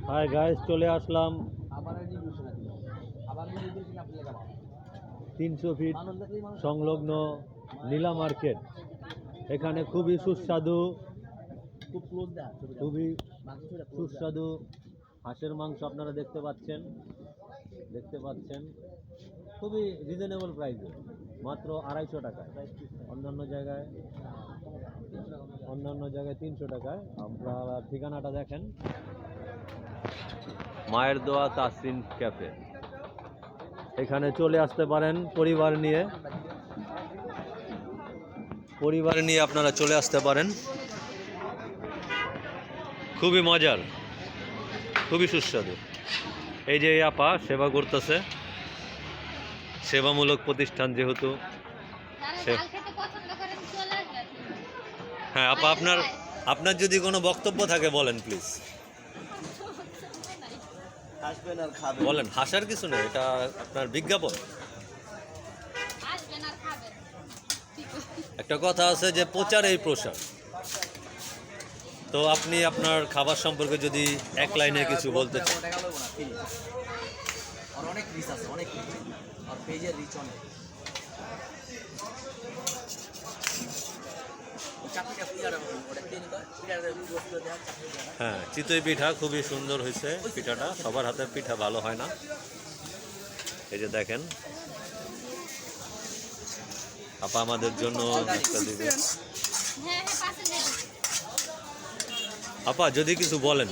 Hi guys, চলে আসলাম 300 fit সংলগ্ন নীলা market. এখানে খুবই সুস্বাদু হাঁসের মাংস আপনারা দেখতে পাচ্ছেন খুবই রিজনেবল প্রাইসে, মাত্র 250 টাকায়। অন্যান্য জায়গায় 300 টাকায়। আপনারা ঠিকানাটা দেখেন, মায়ের দোয়া তাসরিন ক্যাফে। এখানে চলে আসতে পারেন পরিবার নিয়ে আপনারা চলে আসতে পারেন। খুবই মজার, খুবই সুস্বাদু। এই যে এই আপা সেবা করতেছে, সেবামূলক প্রতিষ্ঠান যেহেতু। হ্যাঁ আপা, আপনার যদি কোনো বক্তব্য থাকে বলেন প্লিজ। বলেন, হাসার কিছু নেই, এটা আপনার বিজ্ঞাপন। একটা কথা আছে যে প্রচার এই প্রসার। তো আপনি আপনার খাবার সম্পর্কে যদি এক লাইনে কিছু বলতে চান। হ্যাঁ, চিতই পিঠা খুবই সুন্দর হয়েছে। পিঠাটা সবার হাতের পিঠা ভালো হয় না। এই যে দেখেন, আপা আমাদের জন্য একটা দিবে। আপা যদি কিছু বলেন।